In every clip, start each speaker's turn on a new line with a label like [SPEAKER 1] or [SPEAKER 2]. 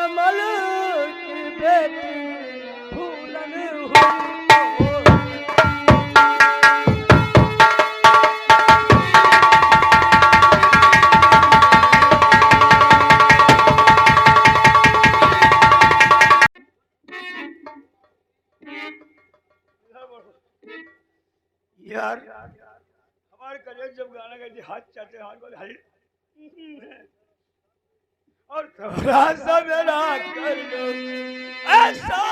[SPEAKER 1] कमल की बेटी फूलन हुई। यार हमारे कलेज जब गाना गाते हाथ चाहते हाथ बोले हरी और थोड़ा सा मेरा कर दो ऐसा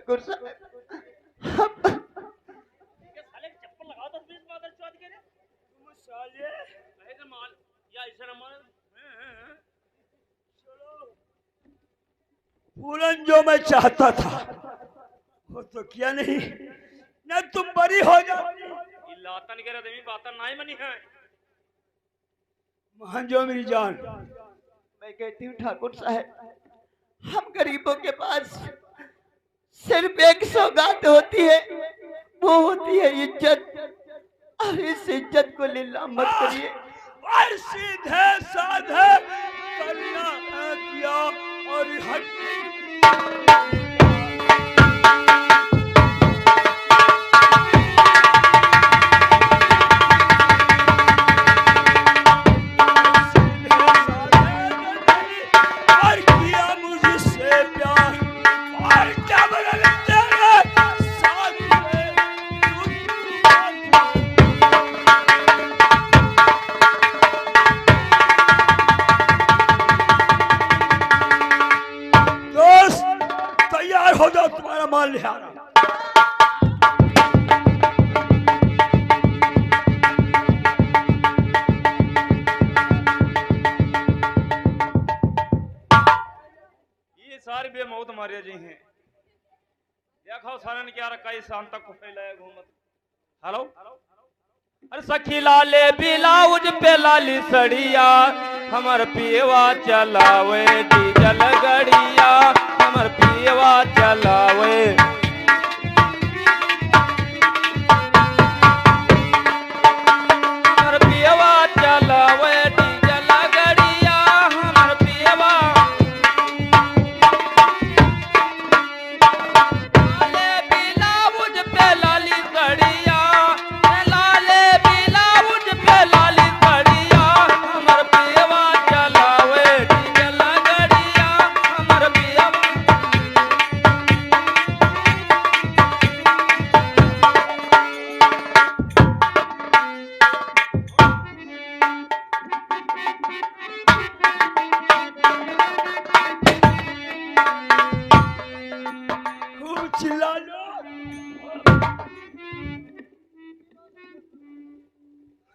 [SPEAKER 1] गुस्सा साले चप्पल लगाओ 10-20 मादर चौथ के रे तुम साले कहे के माल या ऐसा माल चलो पूरन जो मैं चाहता था वो तो किया नहीं न तुम बरी हो जाती लातन के रदमी बातन नहीं मनी है मान जो मेरी जान मैं कहती हूँ ठाकुर साहब हम गरीबों के पास सिर्फ एक सौगात होती है वो होती है इज्जत और इस इज्जत को लीला मत करिए और सीधे साधे करना है क्या और हो जाओ तुम्हारा माल ले आ रहा ये सारी बेमौत मारे जी हैं देखो सारन क्या रखा इस शाम तक को फैलाया घूमत हेलो अरे सखी लाले ब्लाउज पे लाली सड़िया हमर पियवा चलावे डीजल गड़िया हमर पियवा चलावे हमर पियवा चलावे डीजल गड़िया हमर पियवा लाले ब्लाउज पे लाली सड़िया लाले ब्लाउज पे लाली सड़िया हमर पियवा चलावे डीजल गड़िया हमर पियवा खूब चिल्ला लो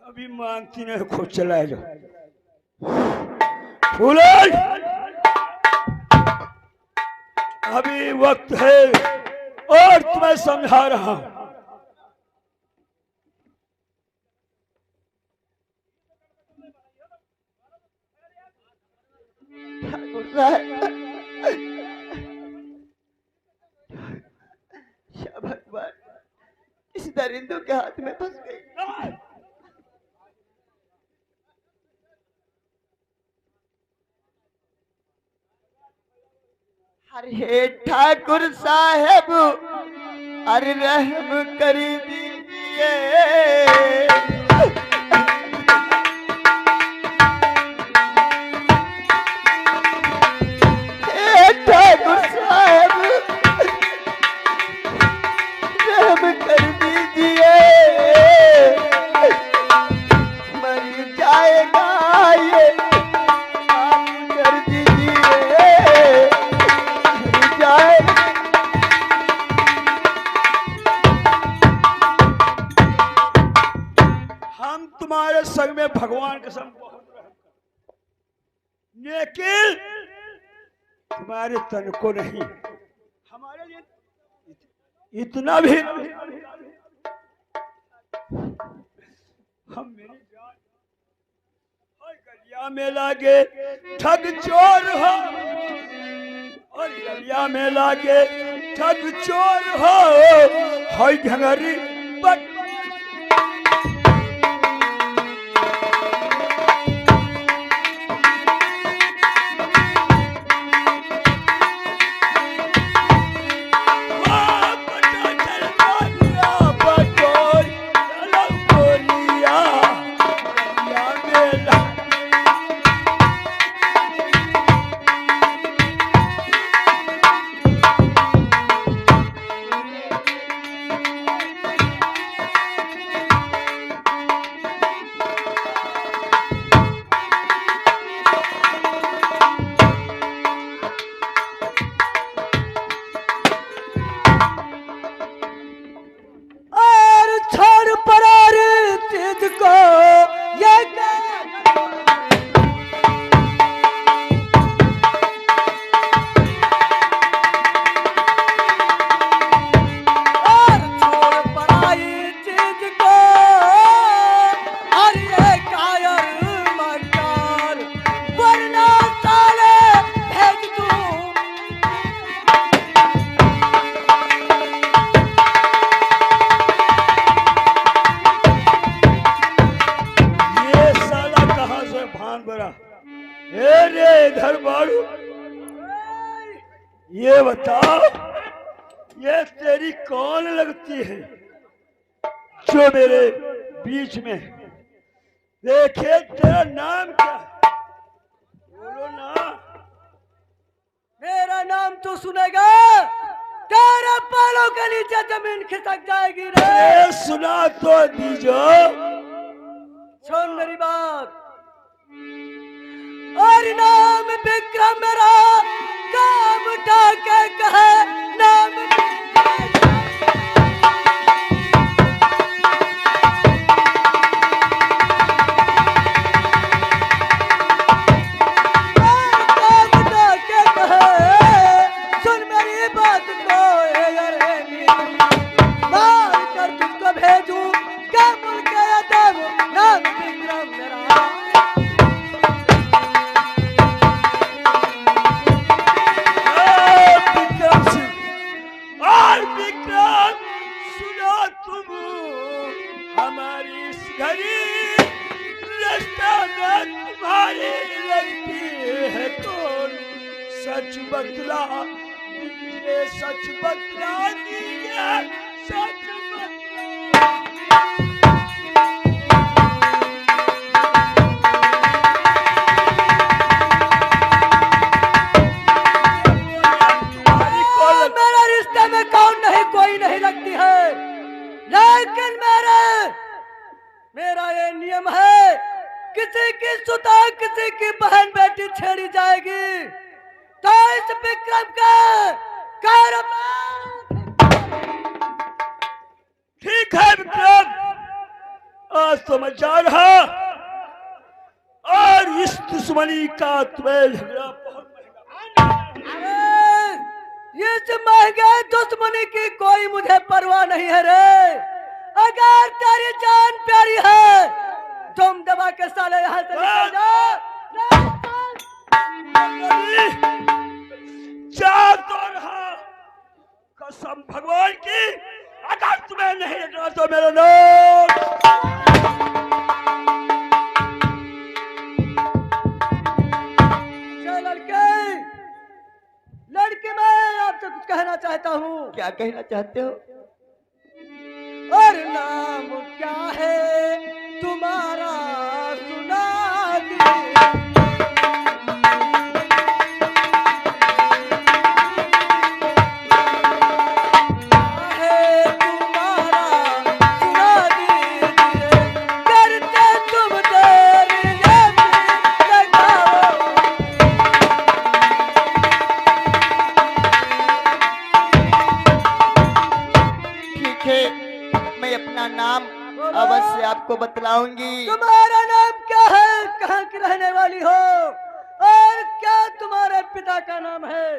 [SPEAKER 1] अभी मांगती नहीं खूब चला लो फूलन अभी वक्त है और तुम्हें समझा रहा हूं भगवान इस दरिंदों के हाथ में फंस गई अरे ठाकुर साहब अरे रहम कर दीजिए
[SPEAKER 2] ठाकुर साहब रहम कर दीजिए, मर जाएगा ये, माफ कर दीजिए, मर जाए।
[SPEAKER 3] हम तुम्हारे संग में भगवान कसम बहुत रहम करते, लेकिन तुम्हारे तन को नहीं, हमारे लिए इतना भी हम मेरी जान और गलिया में लागे ठग चोर हो, और गलिया में लागे ठग चोर हो, हाय घंगरी बट ये बताओ, ये तेरी कौन लगती है जो मेरे बीच में? देखे तेरा नाम क्या है? बोलो ना।
[SPEAKER 2] मेरा नाम तो सुनेगा तेरे पैरों के नीचे जमीन खिसक जाएगी रे।
[SPEAKER 3] अरे सुना तो दीजो।
[SPEAKER 2] सुन मेरी बात। और नाम विक्रम मेरा, काम उठा के कहे नाम काम उठा के कहे, सुन मेरी बात को मार कर तुझको भेजूं क्या मुल्क अदब, नाम विक्रम मेरा।
[SPEAKER 3] विक्रम सुनो तुम, हमारी इस घड़ी रास्ता में तुम्हारी लगती है कौन? सच बतला दीजिए, सच बतला दीजिए, सच बतला।
[SPEAKER 2] कौन नहीं, कोई नहीं लगती है, लेकिन मेरा ये नियम है, किसी की सुता किसी की बहन बेटी छेड़ी जाएगी तो इस विक्रम का
[SPEAKER 3] ठीक है विक्रम, आज तो मैं जा रहा, और इस दुश्मनी का तुम्हें झगड़ा बहुत महंगा।
[SPEAKER 2] इस महंगे दुश्मनी की कोई मुझे परवाह नहीं है रे। अगर तेरी जान प्यारी है तुम दबा के साले यहाँ से निकल जा।
[SPEAKER 3] जा तो रहा, कसम भगवान की, अगर तुम्हें नहीं हटना तो मेरा नाम।
[SPEAKER 2] लड़के मैं आपसे कुछ कहना चाहता हूँ।
[SPEAKER 4] क्या कहना चाहते हो?
[SPEAKER 2] और नाम नाम क्या है तुम्हारा सुना दीजिए। है तुम्हारा सुना दीजिए, करते तुम देरी ये लगाओ।
[SPEAKER 4] ठीक है, मैं अपना नाम अवश्य आपको बतलाऊंगी।
[SPEAKER 2] तुम्हारा नाम क्या है, कहाँ की रहने वाली हो, और क्या तुम्हारे पिता का नाम है,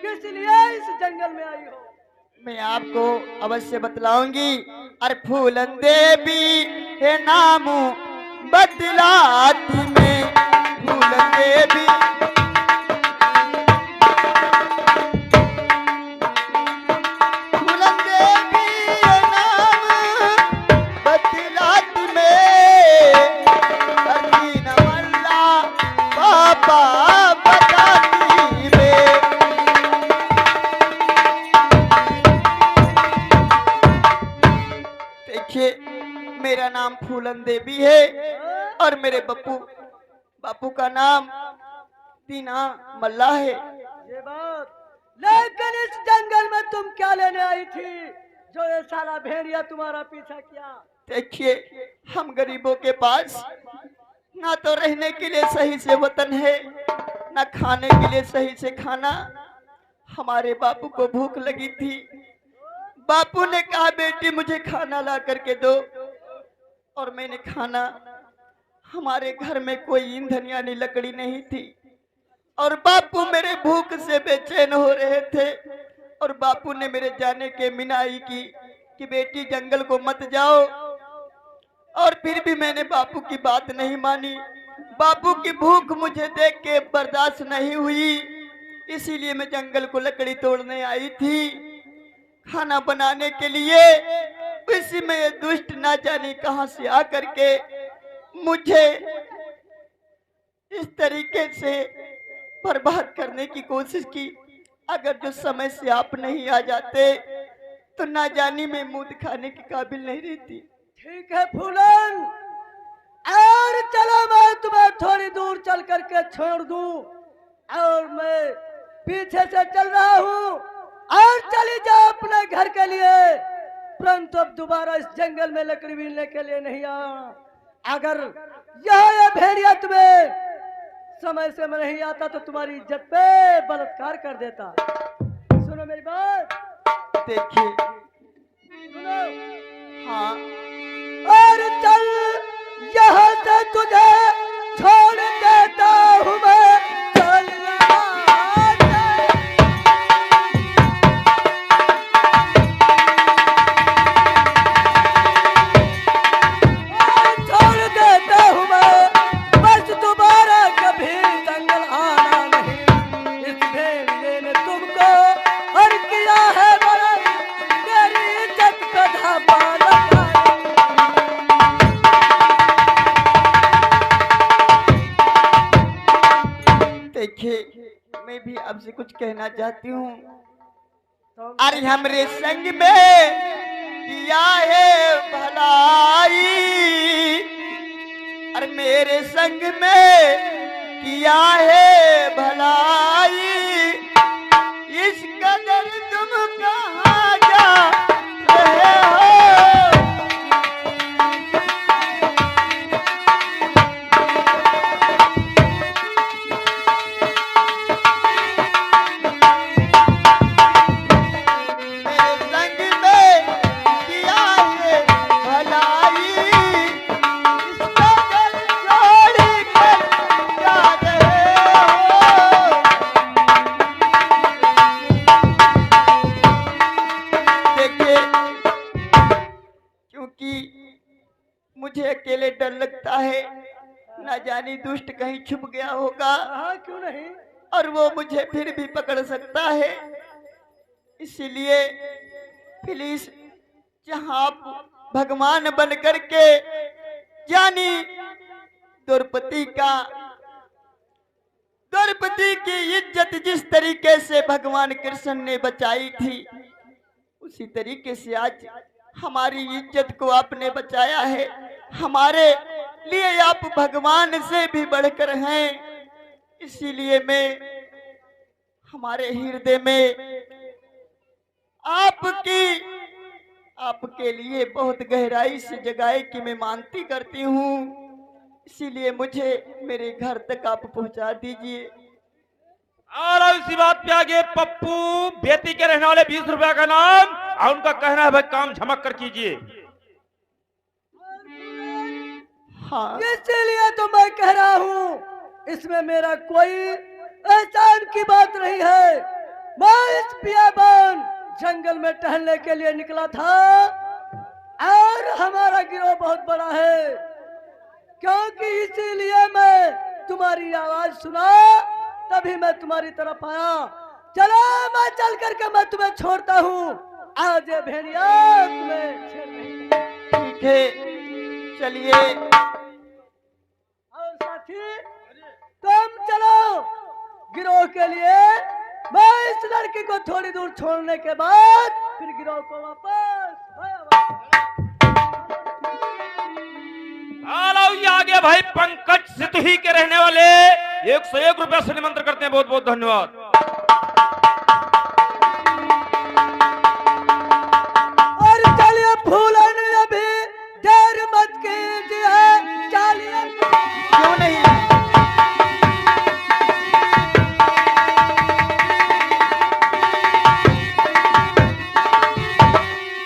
[SPEAKER 2] किस लिए इस जंगल में आई हो?
[SPEAKER 4] मैं आपको अवश्य बतलाऊंगी। अरे फूलन देवी है नाम बतलाती में, फूलन देवी फूलन देवी है नाम बतलाती में, अजी न मल्ला पापा बताती में। देखिए, मेरा नाम फूलन देवी है और मेरे बापू का नाम दीना मल्ला है।
[SPEAKER 2] ये बात, लेकिन इस जंगल में तुम क्या लेने आई थी जो ये साला भेड़िया तुम्हारा पीछा किया?
[SPEAKER 4] देखिए, हम गरीबों के पास ना तो रहने के लिए सही से वतन है, ना खाने के लिए सही से खाना। हमारे बापू को भूख लगी थी, बापू ने कहा बेटी मुझे खाना ला करके दो, और मैंने खाना, हमारे घर में कोई ईंधन यानी लकड़ी नहीं थी, और बापू मेरे भूख से बेचैन हो रहे थे, और बापू ने मेरे जाने के मिनाई की कि बेटी जंगल को मत जाओ, और फिर भी मैंने बापू की बात नहीं मानी। बापू की भूख मुझे देख के बर्दाश्त नहीं हुई, इसीलिए मैं जंगल को लकड़ी तोड़ने आई थी खाना बनाने के लिए। इसी में ये दुष्ट ना जाने कहां से आकर के मुझे इस तरीके से बर्बाद करने की कोशिश की। अगर जो समय से आप नहीं आ जाते तो ना जानी मैं मुंह दिखाने के काबिल नहीं रहती।
[SPEAKER 2] ठीक है फूलन, और चलो मैं तुम्हें थोड़ी दूर चल करके छोड़ दूं, और मैं पीछे से चल रहा हूँ, और चली जाओ अपने घर के लिए, परंतु अब दोबारा इस जंगल में लकड़ी बीनने के लिए नहीं आना। अगर यह भेड़िया तुम्हें समय से मैं नहीं आता तो तुम्हारी इज्जत पे बलात्कार कर देता। सुनो मेरी बात,
[SPEAKER 4] देखिए,
[SPEAKER 2] सुनो।
[SPEAKER 4] हाँ,
[SPEAKER 2] और चल यहाँ से तुझे छोड़ देता हूँ मैं, चल यहाँ से। और छोड़ देता हूँ मैं, बस दोबारा कभी जंगल आना नहीं। इस भेड़िए ने तुमको और किया है बड़ा, तेरी इज्जत का धापा लगाया।
[SPEAKER 4] देखिए, मैं भी आपसे कुछ कहना चाहती हूँ। अरे हमरे संग में किया है भलाई, अरे मेरे संग में किया है भलाई, इस कदर तुम कहाँ जा रहे हो। मुझे अकेले डर लगता है, ना जाने दुष्ट कहीं छुप गया होगा,
[SPEAKER 2] हाँ क्यों नहीं,
[SPEAKER 4] और वो मुझे फिर भी पकड़ सकता है। इसीलिए प्लीज, जहां आप भगवान बन करके यानी द्रौपदी की इज्जत जिस तरीके से भगवान कृष्ण ने बचाई थी, उसी तरीके से आज हमारी इज्जत को आपने बचाया है। हमारे लिए आप भगवान से भी बढ़कर हैं। इसीलिए मैं हमारे हृदय में आपके लिए बहुत गहराई से जगह है कि मैं मानती करती हूँ। इसीलिए मुझे मेरे घर तक आप पहुंचा दीजिए।
[SPEAKER 1] और अब इसी बात पे आगे पप्पू बेती के रहने वाले 20 रुपया का नाम और उनका कहना है भाई काम झमक कर कीजिए।
[SPEAKER 4] हाँ,
[SPEAKER 2] इसीलिए तो मैं कह रहा हूँ इसमें मेरा कोई एहसान की बात नहीं है। मैं इस बियाबान जंगल में टहलने के लिए निकला था और हमारा गिरोह बहुत बड़ा है, क्योंकि इसीलिए मैं तुम्हारी आवाज सुना तभी मैं तुम्हारी तरफ आया। चलो मैं चल करके मैं तुम्हें छोड़ता हूँ। आज ये भेड़िया तुम्हें छेड़ नहीं पाएगा।
[SPEAKER 4] ठीक है, चलिए।
[SPEAKER 2] और साथी तुम चलो गिरोह के लिए। मैं इस लड़की को थोड़ी दूर छोड़ने के बाद फिर गिरोह को
[SPEAKER 1] आओ ये आगे भाई पंकज सितही के रहने वाले 101 रुपया से निमंत्रण करते हैं। बहुत बहुत धन्यवाद।
[SPEAKER 2] और चलिए फूलन अभी देर मत कीजिए, चलिए।
[SPEAKER 4] क्यों नहीं?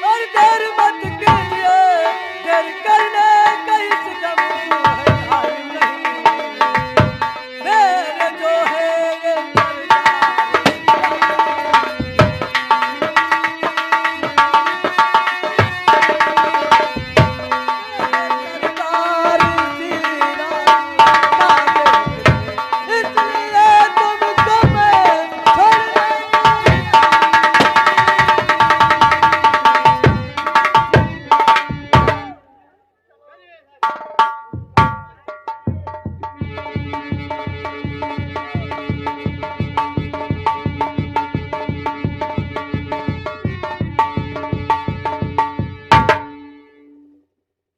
[SPEAKER 2] और देर मत कीजिए, देर करने का इस दम है हाल नहीं। मेरे जो है ये सरकार जीना इसलिए तुमको मैं छोड़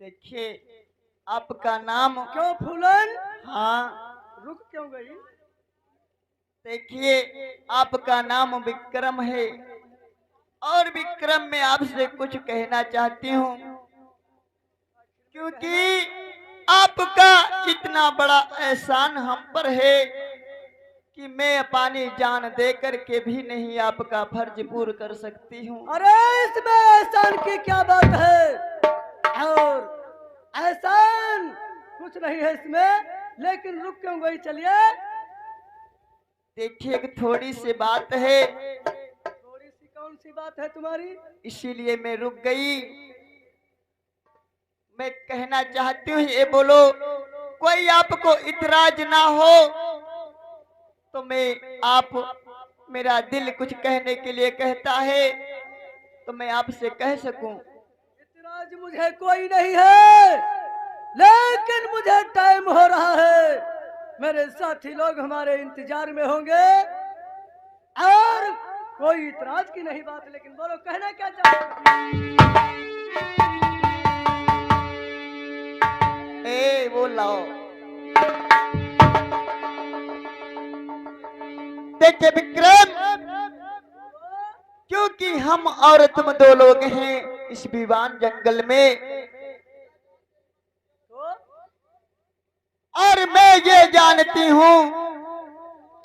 [SPEAKER 4] देखिए, आपका नाम
[SPEAKER 2] क्यों फूलन
[SPEAKER 4] हाँ,
[SPEAKER 2] रुक क्यों गई?
[SPEAKER 4] देखिए आपका नाम विक्रम है और विक्रम मैं आपसे कुछ कहना चाहती हूँ, क्योंकि आपका इतना बड़ा एहसान हम पर है कि मैं अपनी जान दे करके भी नहीं आपका फर्ज पूरा कर सकती हूँ।
[SPEAKER 2] अरे इसमें एहसान की क्या बात है? और एहसान कुछ नहीं है इसमें, लेकिन रुक क्यों गई? चलिए।
[SPEAKER 4] देखिए, एक थोड़ी सी बात है,
[SPEAKER 2] थोड़ी सी कौन सी बात है तुम्हारी?
[SPEAKER 4] इसीलिए मैं रुक गई। मैं कहना चाहती हूँ, ये बोलो कोई आपको इतराज ना हो तो आप मेरा दिल कुछ कहने के लिए कहता है तो मैं आपसे कह सकूं।
[SPEAKER 2] इतराज मुझे कोई नहीं है, लेकिन मुझे टाइम हो रहा है। मेरे साथी लोग हमारे इंतजार में होंगे और कोई इतराज की नहीं बात, लेकिन बोलो कहना क्या चाहते हो?
[SPEAKER 4] ए वो लाओ। देखिए विक्रम, क्योंकि हम और तुम दो लोग हैं इस बीवान जंगल में, और मैं ये जानती हूँ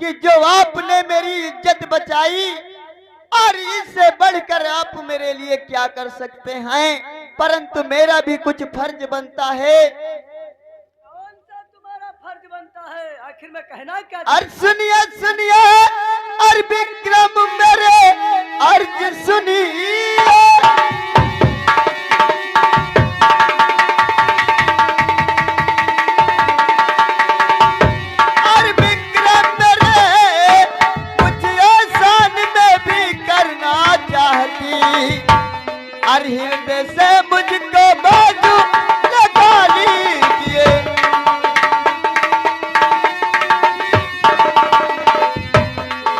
[SPEAKER 4] कि जो आपने मेरी इज्जत बचाई और इससे बढ़कर आप मेरे लिए क्या कर सकते हैं, परंतु मेरा भी कुछ फर्ज बनता है।
[SPEAKER 2] कौन सा तुम्हारा फर्ज बनता है? आखिर में कहना क्या
[SPEAKER 4] और सुनिए सुनिए, और विक्रम मेरे अर्ज सुनिए। और विक्रम मेरे कुछ एहसान में भी करना चाहती, और हृदय से मुझको बाजू लगा लीजिए।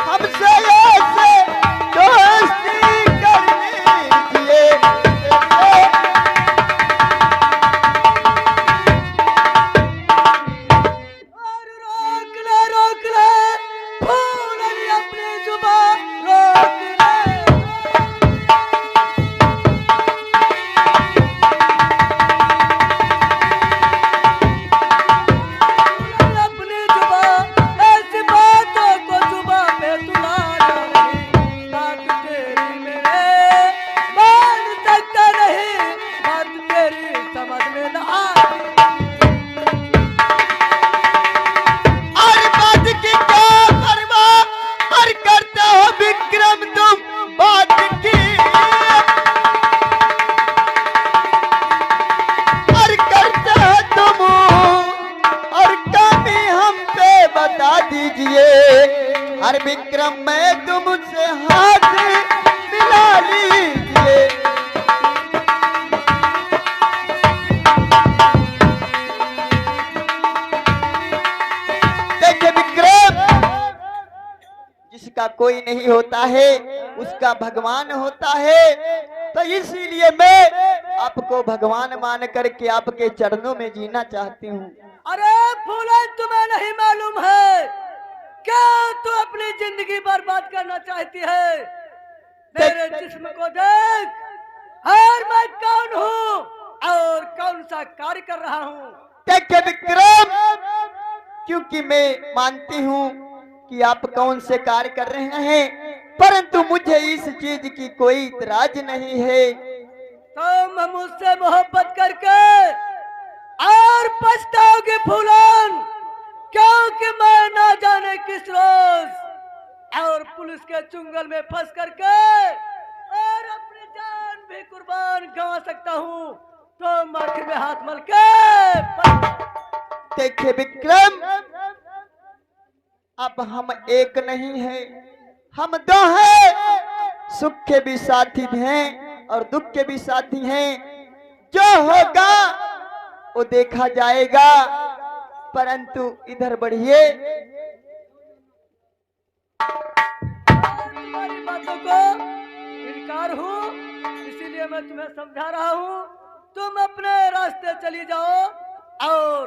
[SPEAKER 4] हमसे ऐसे दोस्ती कर लीजिए, कोई नहीं होता है, उसका भगवान होता है। तो इसीलिए मैं आपको भगवान मान करके आपके चरणों में जीना चाहती हूँ।
[SPEAKER 2] अरे फूलन, तुम्हें नहीं मालूम है क्या तू अपनी जिंदगी बर्बाद करना चाहती है? मेरे जिस्म को देख, और मैं कौन हूँ और कौन सा कार्य कर रहा हूँ।
[SPEAKER 4] देखिए विक्रम, क्योंकि मैं मानती हूँ कि आप कौन से कार्य कर रहे हैं, परंतु मुझे इस चीज की कोई इतराज नहीं है।
[SPEAKER 2] तुम मुझसे मोहब्बत करके और पछताओगे फूलन, क्योंकि मैं ना जाने किस रोज और पुलिस के चुंगल में फंस करके और अपनी जान भी कुर्बान गंवा सकता हूँ। तो आखिर में हाथ मल के
[SPEAKER 4] देखिए विक्रम, अब हम एक नहीं है, हम दो हैं। सुख के भी साथी हैं और दुख के भी साथी हैं। जो होगा वो देखा जाएगा, परंतु इधर बढ़िए।
[SPEAKER 2] तुम्हारी बातों को इनकार हूँ, इसीलिए मैं तुम्हें समझा रहा हूँ। तुम अपने रास्ते चली जाओ और